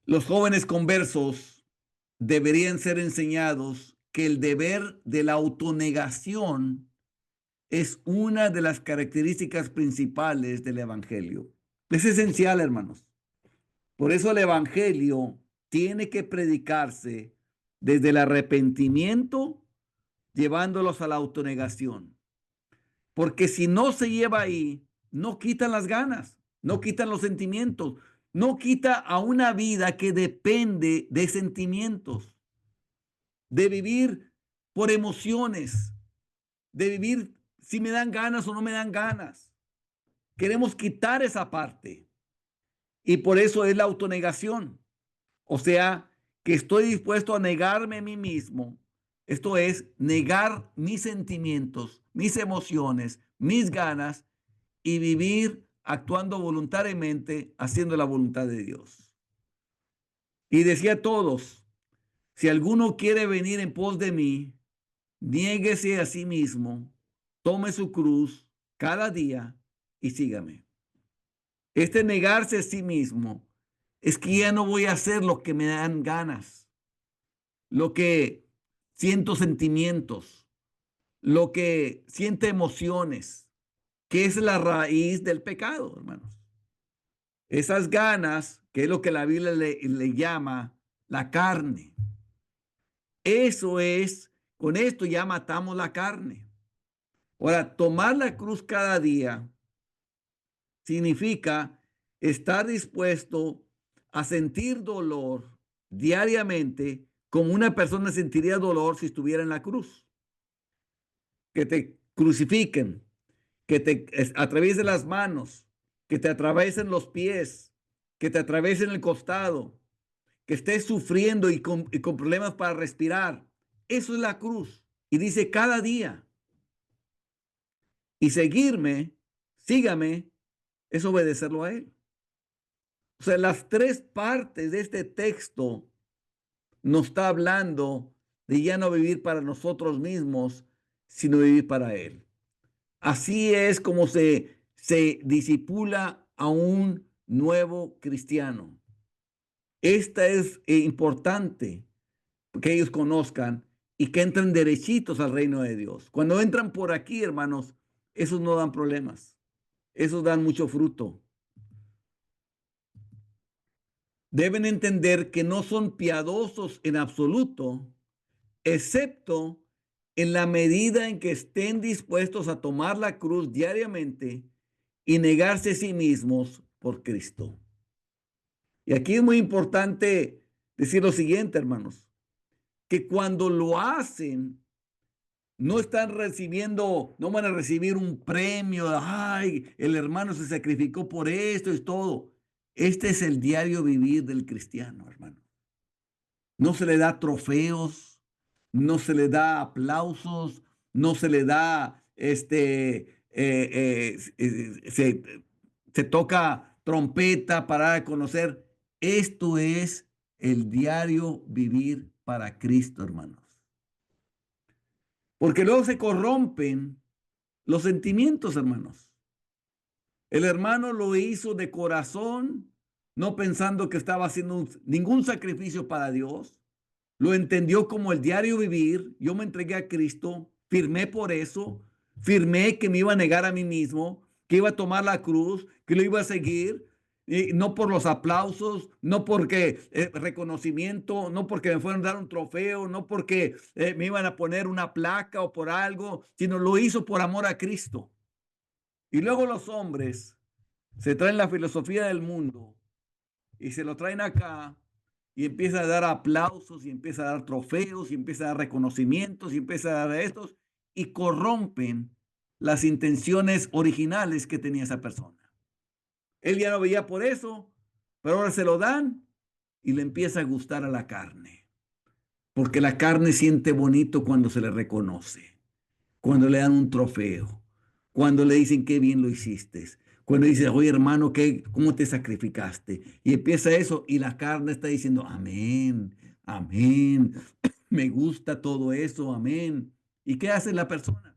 Los jóvenes conversos deberían ser enseñados que el deber de la autonegación es una de las características principales del Evangelio. Es esencial, hermanos. Por eso el Evangelio tiene que predicarse desde el arrepentimiento, llevándolos a la autonegación. Porque si no se lleva ahí, no quitan las ganas, no quitan los sentimientos, no quita a una vida que depende de sentimientos, de vivir por emociones, de vivir si me dan ganas o no me dan ganas. Queremos quitar esa parte y por eso es la autonegación. O sea, que estoy dispuesto a negarme a mí mismo. Esto es negar mis sentimientos, mis emociones, mis ganas y vivir actuando voluntariamente, haciendo la voluntad de Dios. Y decía a todos, si alguno quiere venir en pos de mí, niéguese a sí mismo, tome su cruz cada día y sígame. Este negarse a sí mismo es que ya no voy a hacer lo que me dan ganas, lo que siento sentimientos, lo que siente emociones, que es la raíz del pecado, hermanos. Esas ganas, que es lo que la Biblia le llama la carne. Eso es, con esto ya matamos la carne. Ahora, tomar la cruz cada día significa estar dispuesto a sentir dolor diariamente como una persona sentiría dolor si estuviera en la cruz. Que te crucifiquen, que te atraviesen las manos, que te atraviesen los pies, que te atraviesen el costado, que estés sufriendo y con problemas para respirar. Eso es la cruz. Y dice cada día. Y seguirme, sígame, es obedecerlo a Él. O sea, las tres partes de este texto nos está hablando de ya no vivir para nosotros mismos, sino vivir para Él. Así es como se disipula a un nuevo cristiano. Esta es importante que ellos conozcan y que entren derechitos al reino de Dios. Cuando entran por aquí, hermanos, esos no dan problemas. Esos dan mucho fruto. Deben entender que no son piadosos en absoluto, excepto en la medida en que estén dispuestos a tomar la cruz diariamente y negarse a sí mismos por Cristo. Y aquí es muy importante decir lo siguiente, hermanos, que cuando lo hacen, no están recibiendo, no van a recibir un premio. Ay, el hermano se sacrificó por esto, es todo. Este es el diario vivir del cristiano, hermano. No se le da trofeos, no se le da aplausos, no se le da se toca trompeta para conocer. Esto es el diario vivir para Cristo, hermanos. Porque luego se corrompen los sentimientos, hermanos. El hermano lo hizo de corazón, no pensando que estaba haciendo ningún sacrificio para Dios. Lo entendió como el diario vivir. Yo me entregué a Cristo, firmé por eso, firmé que me iba a negar a mí mismo, que iba a tomar la cruz, que lo iba a seguir. Y no por los aplausos, no porque reconocimiento, no porque me fueron a dar un trofeo, no porque me iban a poner una placa o por algo, sino lo hizo por amor a Cristo. Y luego los hombres se traen la filosofía del mundo y se lo traen acá y empieza a dar aplausos y empieza a dar trofeos y empieza a dar reconocimientos y empieza a dar estos y corrompen las intenciones originales que tenía esa persona. Él ya no veía por eso, pero ahora se lo dan y le empieza a gustar a la carne, porque la carne siente bonito cuando se le reconoce, cuando le dan un trofeo, cuando le dicen qué bien lo hiciste, cuando dice, oye hermano, ¿cómo te sacrificaste? Y empieza eso y la carne está diciendo, amén, amén, me gusta todo eso, amén. ¿Y qué hace la persona?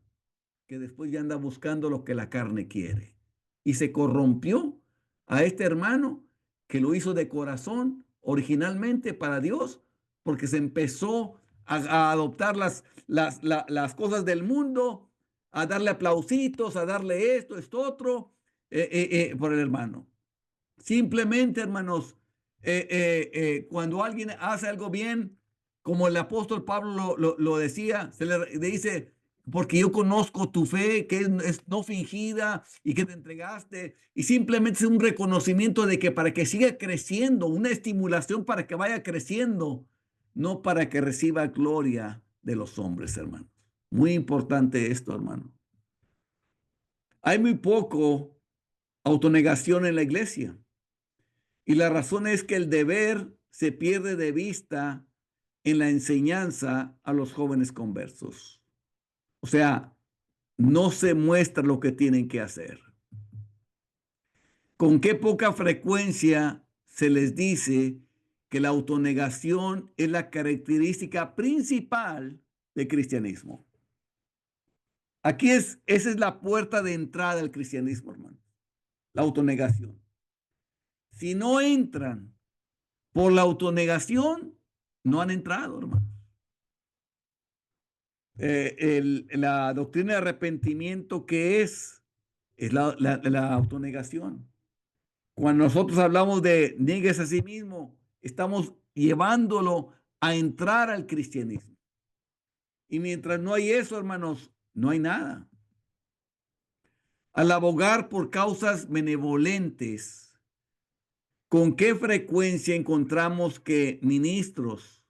Que después ya anda buscando lo que la carne quiere. Y se corrompió a este hermano que lo hizo de corazón, originalmente para Dios, porque se empezó a adoptar las cosas del mundo, a darle aplausitos, a darle esto otro, por el hermano. Simplemente, hermanos, cuando alguien hace algo bien, como el apóstol Pablo lo decía, se le dice, porque yo conozco tu fe, que es no fingida y que te entregaste, y simplemente es un reconocimiento de que para que siga creciendo, una estimulación para que vaya creciendo, no para que reciba gloria de los hombres, hermanos. Muy importante esto, hermano. Hay muy poco autonegación en la iglesia. Y la razón es que el deber se pierde de vista en la enseñanza a los jóvenes conversos. O sea, no se muestra lo que tienen que hacer. Con qué poca frecuencia se les dice que la autonegación es la característica principal del cristianismo. Esa es la puerta de entrada al cristianismo, hermano. La autonegación. Si no entran por la autonegación, no han entrado, hermano. La doctrina de arrepentimiento, ¿qué es? Es la autonegación. Cuando nosotros hablamos de niegues a sí mismo, estamos llevándolo a entrar al cristianismo. Y mientras no hay eso, hermanos, no hay nada. Al abogar por causas benevolentes, ¿con qué frecuencia encontramos que ministros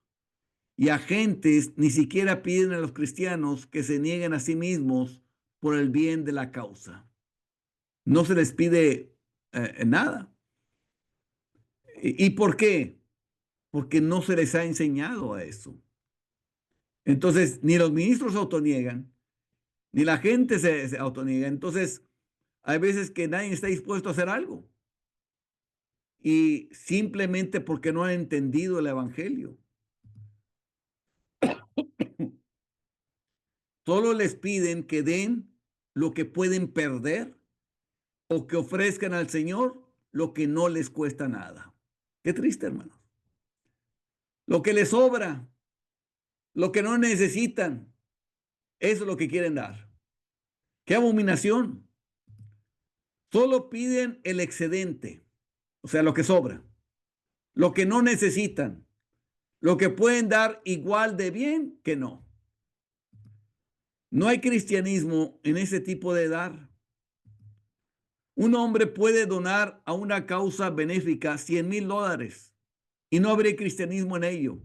y agentes ni siquiera piden a los cristianos que se nieguen a sí mismos por el bien de la causa? No se les pide nada. ¿Y por qué? Porque no se les ha enseñado a eso. Entonces, ni los ministros se autoniegan, ni la gente se autoniega. Entonces, hay veces que nadie está dispuesto a hacer algo. Y simplemente porque no han entendido el evangelio. Solo les piden que den lo que pueden perder o que ofrezcan al Señor lo que no les cuesta nada. Qué triste, hermano. Lo que les sobra, lo que no necesitan, eso es lo que quieren dar. Qué abominación. Solo piden el excedente, o sea, lo que sobra, lo que no necesitan, lo que pueden dar igual de bien que no. No hay cristianismo en ese tipo de dar. Un hombre puede donar a una causa benéfica $100,000 y no habría cristianismo en ello.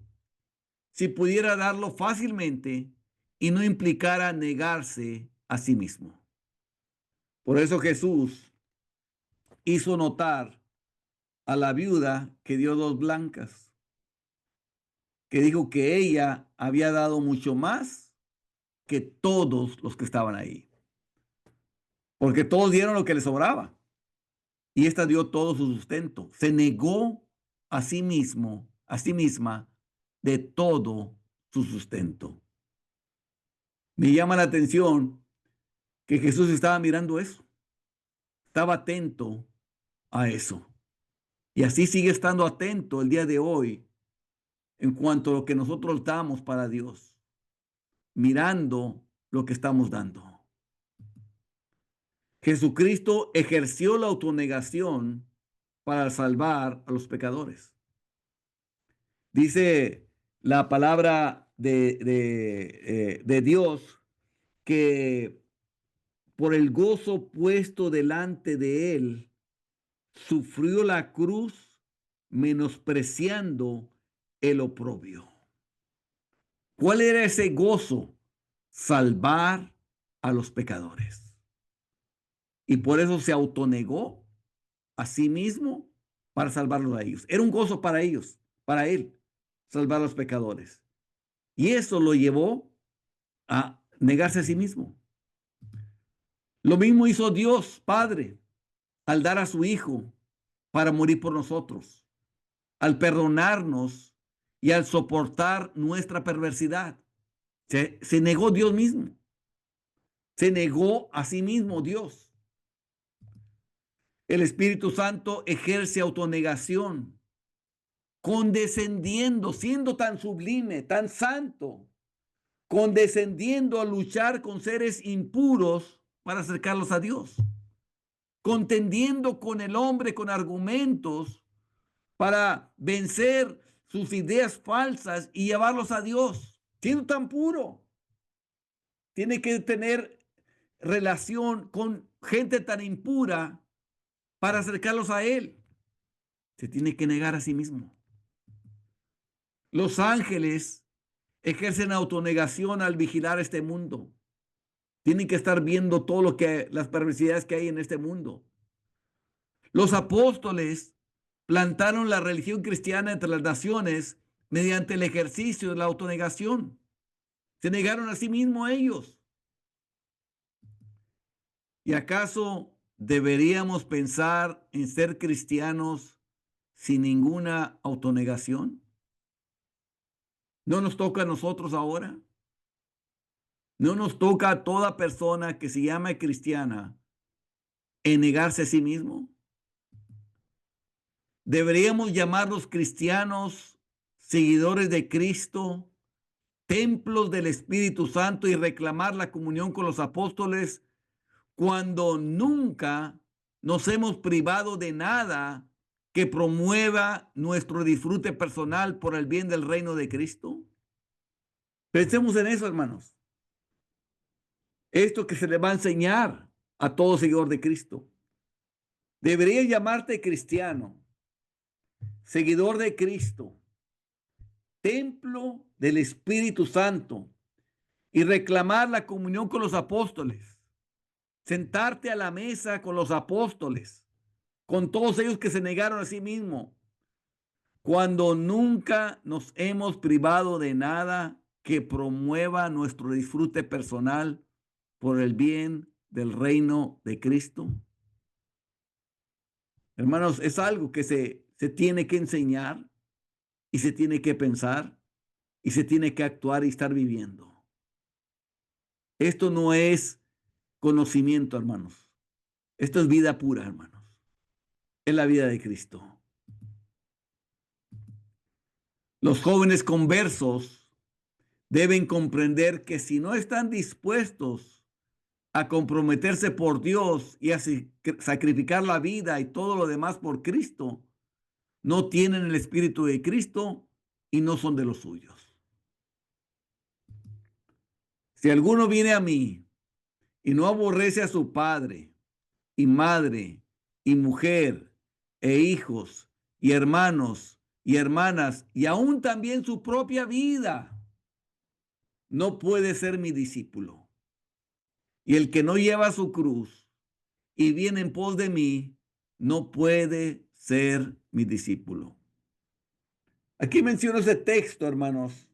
Si pudiera darlo fácilmente y no implicara negarse a sí mismo. Por eso Jesús hizo notar a la viuda que dio 2 blancas, que dijo que ella había dado mucho más que todos los que estaban ahí, porque todos dieron lo que les sobraba y esta dio todo su sustento. Se negó a sí mismo, a sí misma, de todo su sustento. Me llama la atención que Jesús estaba mirando eso, estaba atento a eso. Y así sigue estando atento el día de hoy en cuanto a lo que nosotros damos para Dios, mirando lo que estamos dando. Jesucristo ejerció la autonegación para salvar a los pecadores. Dice la palabra de Dios que por el gozo puesto delante de él, sufrió la cruz menospreciando el oprobio. ¿Cuál era ese gozo? Salvar a los pecadores. Y por eso se autonegó a sí mismo para salvarlos a ellos. Era un gozo para ellos, para él, salvar a los pecadores. Y eso lo llevó a negarse a sí mismo. Lo mismo hizo Dios Padre al dar a su Hijo para morir por nosotros, al perdonarnos y al soportar nuestra perversidad. Se negó Dios mismo. Se negó a sí mismo Dios. El Espíritu Santo ejerce autonegación condescendiendo, siendo tan sublime, tan santo, condescendiendo a luchar con seres impuros para acercarlos a Dios, contendiendo con el hombre con argumentos para vencer sus ideas falsas y llevarlos a Dios, siendo tan puro. Tiene que tener relación con gente tan impura para acercarlos a Él. Se tiene que negar a sí mismo. Los ángeles ejercen autonegación al vigilar este mundo. Tienen que estar viendo todo lo que, las perversidades que hay en este mundo. Los apóstoles plantaron la religión cristiana entre las naciones mediante el ejercicio de la autonegación. Se negaron a sí mismos ellos. ¿Y acaso deberíamos pensar en ser cristianos sin ninguna autonegación? ¿No nos toca a nosotros ahora? ¿No nos toca a toda persona que se llama cristiana en negarse a sí mismo? ¿Deberíamos llamarnos cristianos, seguidores de Cristo, templos del Espíritu Santo y reclamar la comunión con los apóstoles cuando nunca nos hemos privado de nada que promueva nuestro disfrute personal por el bien del reino de Cristo? Pensemos en eso, hermanos. Esto que se le va a enseñar a todo seguidor de Cristo. Debería llamarte cristiano, seguidor de Cristo, templo del Espíritu Santo y reclamar la comunión con los apóstoles. Sentarte a la mesa con los apóstoles, con todos ellos que se negaron a sí mismos, cuando nunca nos hemos privado de nada que promueva nuestro disfrute personal por el bien del reino de Cristo. Hermanos, es algo que se tiene que enseñar y se tiene que pensar y se tiene que actuar y estar viviendo. Esto no es conocimiento, hermanos. Esto es vida pura, hermanos. Es la vida de Cristo. Los jóvenes conversos deben comprender que si no están dispuestos a comprometerse por Dios y a sacrificar la vida y todo lo demás por Cristo, no tienen el Espíritu de Cristo y no son de los suyos. Si alguno viene a mí y no aborrece a su padre y madre y mujer e hijos y hermanos y hermanas y aún también su propia vida, no puede ser mi discípulo. Y el que no lleva su cruz y viene en pos de mí, no puede ser mi discípulo. Aquí menciono ese texto, hermanos,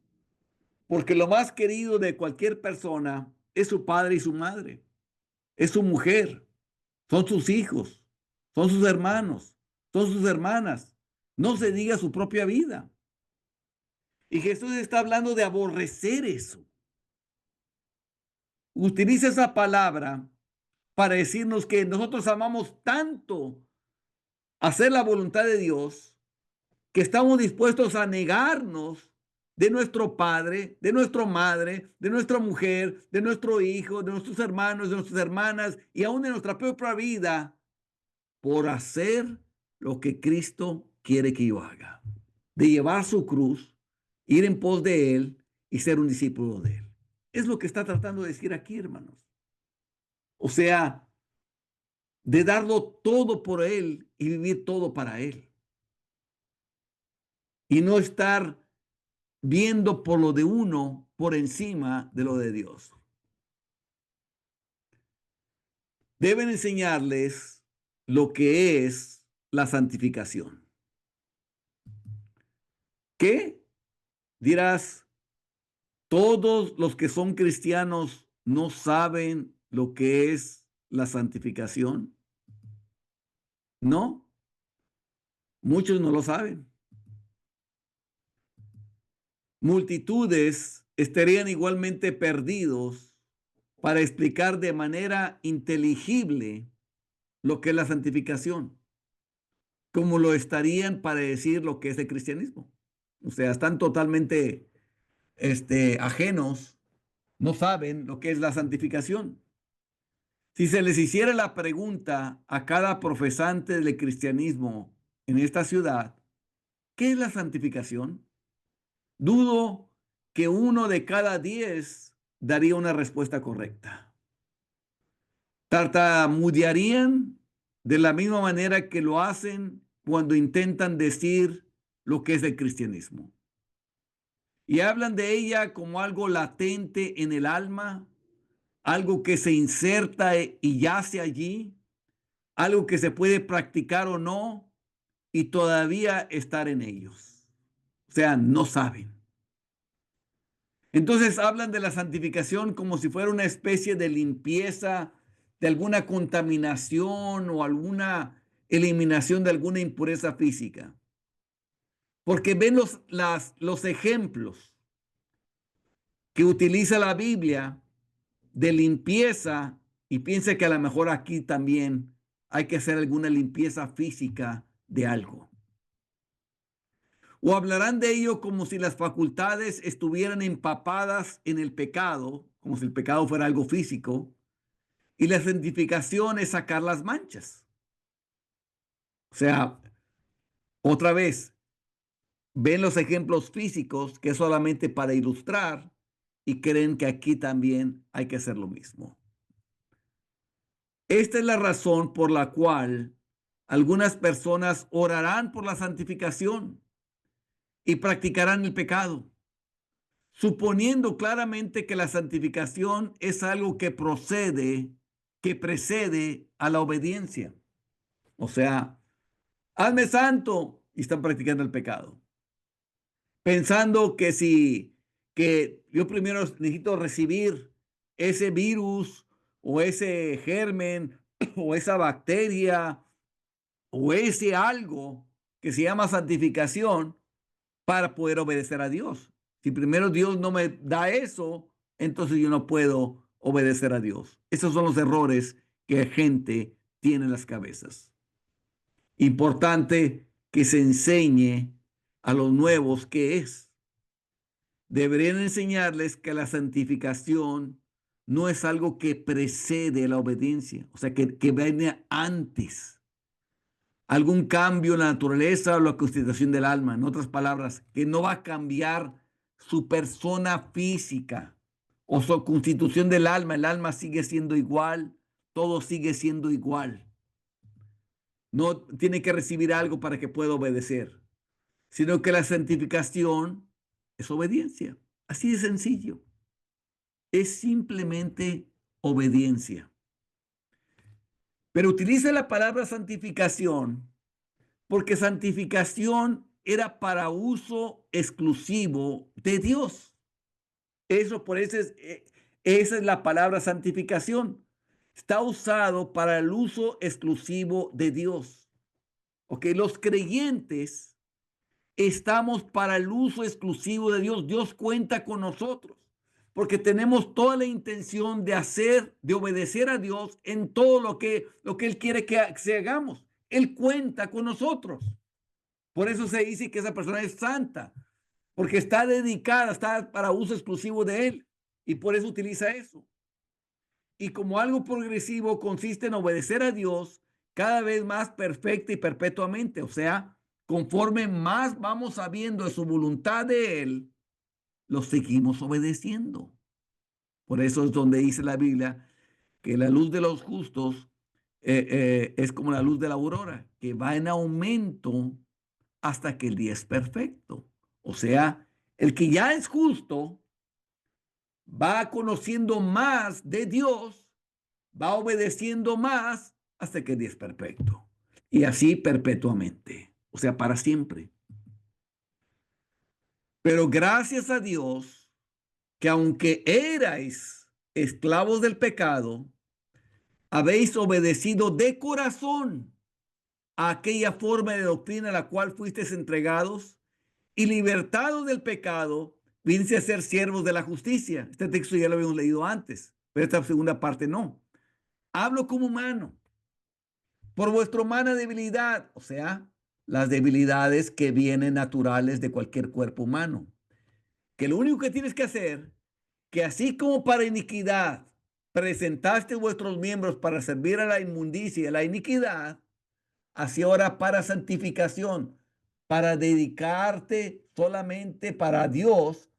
porque lo más querido de cualquier persona es su padre y su madre, es su mujer, son sus hijos, son sus hermanos, son sus hermanas. No se diga su propia vida. Y Jesús está hablando de aborrecer eso. Utiliza esa palabra para decirnos que nosotros amamos tanto hacer la voluntad de Dios que estamos dispuestos a negarnos de nuestro padre, de nuestra madre, de nuestra mujer, de nuestro hijo, de nuestros hermanos, de nuestras hermanas y aún de nuestra propia vida por hacer lo que Cristo quiere que yo haga, de llevar su cruz, ir en pos de Él y ser un discípulo de Él. Es lo que está tratando de decir aquí, hermanos. O sea, de darlo todo por Él y vivir todo para Él. Y no estar viendo por lo de uno por encima de lo de Dios. Deben enseñarles lo que es la santificación. ¿Qué? Dirás, todos los que son cristianos no saben lo que es la santificación. No, muchos no lo saben. Multitudes estarían igualmente perdidos para explicar de manera inteligible lo que es la santificación. como lo estarían para decir lo que es el cristianismo. O sea, están totalmente ajenos, no saben lo que es la santificación. Si se les hiciera la pregunta a cada profesante del cristianismo en esta ciudad, ¿qué es la santificación? Dudo que 1 de cada 10 daría una respuesta correcta. Tartamudearían de la misma manera que lo hacen cuando intentan decir lo que es el cristianismo. Y hablan de ella como algo latente en el alma, algo que se inserta y yace allí, algo que se puede practicar o no y todavía estar en ellos. O sea, no saben. Entonces hablan de la santificación como si fuera una especie de limpieza de alguna contaminación o alguna eliminación de alguna impureza física. Porque ven los ejemplos que utiliza la Biblia de limpieza y piensa que a lo mejor aquí también hay que hacer alguna limpieza física de algo. O hablarán de ello como si las facultades estuvieran empapadas en el pecado, como si el pecado fuera algo físico, y la santificación es sacar las manchas. O sea, otra vez, ven los ejemplos físicos que es solamente para ilustrar y creen que aquí también hay que hacer lo mismo. Esta es la razón por la cual algunas personas orarán por la santificación y practicarán el pecado, suponiendo claramente que la santificación es algo que precede a la obediencia. O sea, hazme santo y están practicando el pecado. Pensando que yo primero necesito recibir ese virus o ese germen o esa bacteria o ese algo que se llama santificación para poder obedecer a Dios. Si primero Dios no me da eso, entonces yo no puedo obedecer a Dios. Esos son los errores que gente tiene en las cabezas. Importante que se enseñe a los nuevos qué es. Deberían enseñarles que la santificación no es algo que precede la obediencia, o sea, que viene antes. Algún cambio en la naturaleza o la constitución del alma, en otras palabras, que no va a cambiar su persona física o su constitución del alma. El alma sigue siendo igual, todo sigue siendo igual. No tiene que recibir algo para que pueda obedecer, sino que la santificación es obediencia. Así de sencillo. Es simplemente obediencia. Pero utiliza la palabra santificación porque santificación era para uso exclusivo de Dios. Esa es la palabra santificación. Está usado para el uso exclusivo de Dios. Ok, los creyentes estamos para el uso exclusivo de Dios. Dios cuenta con nosotros porque tenemos toda la intención de obedecer a Dios en todo lo que Él quiere que hagamos. Él cuenta con nosotros. Por eso se dice que esa persona es santa, porque está dedicada, está para uso exclusivo de Él. Y por eso utiliza eso. Y como algo progresivo consiste en obedecer a Dios cada vez más perfecta y perpetuamente. O sea, conforme más vamos sabiendo de su voluntad de Él, lo seguimos obedeciendo. Por eso es donde dice la Biblia que la luz de los justos es como la luz de la aurora, que va en aumento hasta que el día es perfecto. O sea, el que ya es justo va conociendo más de Dios, va obedeciendo más hasta que el día es perfecto. Y así perpetuamente, o sea, para siempre. Pero gracias a Dios que aunque erais esclavos del pecado, habéis obedecido de corazón a aquella forma de doctrina a la cual fuisteis entregados y libertados del pecado, vince a ser siervos de la justicia. Este texto ya lo habíamos leído antes, pero esta segunda parte no. Hablo como humano, por vuestra humana debilidad, o sea, las debilidades que vienen naturales de cualquier cuerpo humano. Que lo único que tienes que hacer, que así como para iniquidad presentaste vuestros miembros para servir a la inmundicia y a la iniquidad, así ahora para santificación, para dedicarte solamente para Dios,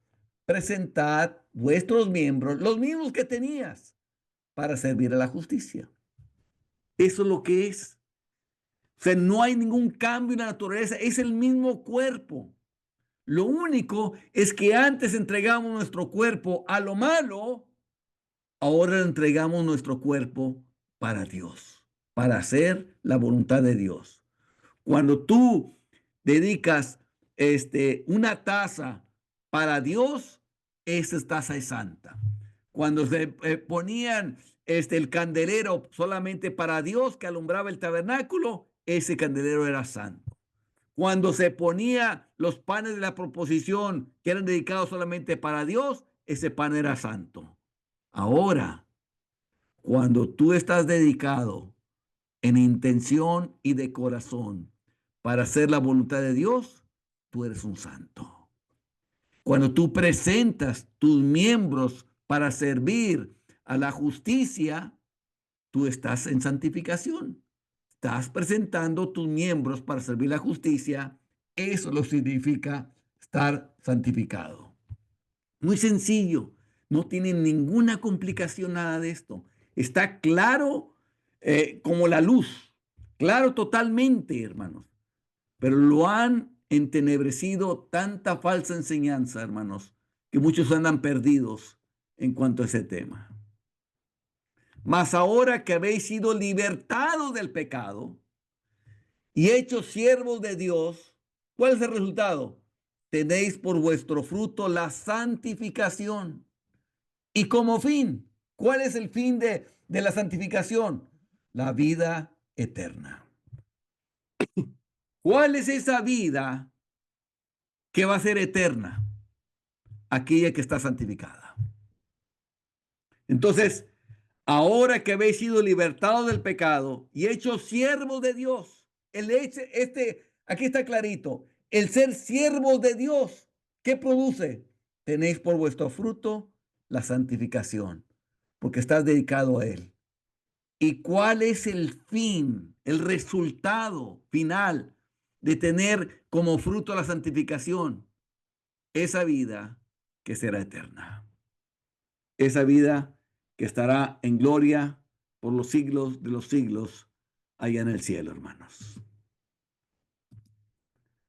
presentad vuestros miembros, los mismos que tenías, para servir a la justicia. Eso es lo que es. O sea, no hay ningún cambio en la naturaleza, es el mismo cuerpo. Lo único es que antes entregamos nuestro cuerpo a lo malo, ahora entregamos nuestro cuerpo para Dios, para hacer la voluntad de Dios. Cuando tú dedicas una taza para Dios, esa taza es santa. Cuando se ponían el candelero solamente para Dios que alumbraba el tabernáculo, ese candelero era santo. Cuando se ponía los panes de la proposición que eran dedicados solamente para Dios, ese pan era santo. Ahora, cuando tú estás dedicado en intención y de corazón para hacer la voluntad de Dios, tú eres un santo. Cuando tú presentas tus miembros para servir a la justicia, tú estás en santificación. Estás presentando tus miembros para servir la justicia. Eso lo significa estar santificado. Muy sencillo. No tiene ninguna complicación nada de esto. Está claro como la luz. Claro totalmente, hermanos. Pero lo han entenebrecido tanta falsa enseñanza, hermanos, que muchos andan perdidos en cuanto a ese tema. Mas ahora que habéis sido libertados del pecado y hechos siervos de Dios, ¿cuál es el resultado? Tenéis por vuestro fruto la santificación. Y como fin, ¿cuál es el fin de la santificación? La vida eterna. ¿Cuál es esa vida que va a ser eterna? Aquella que está santificada. Entonces, ahora que habéis sido libertados del pecado y hechos siervos de Dios, aquí está clarito, el ser siervos de Dios, ¿qué produce? Tenéis por vuestro fruto la santificación, porque estás dedicado a Él. ¿Y cuál es el fin, el resultado final de tener como fruto la santificación? Esa vida que será eterna. Esa vida que estará en gloria por los siglos de los siglos allá en el cielo, hermanos.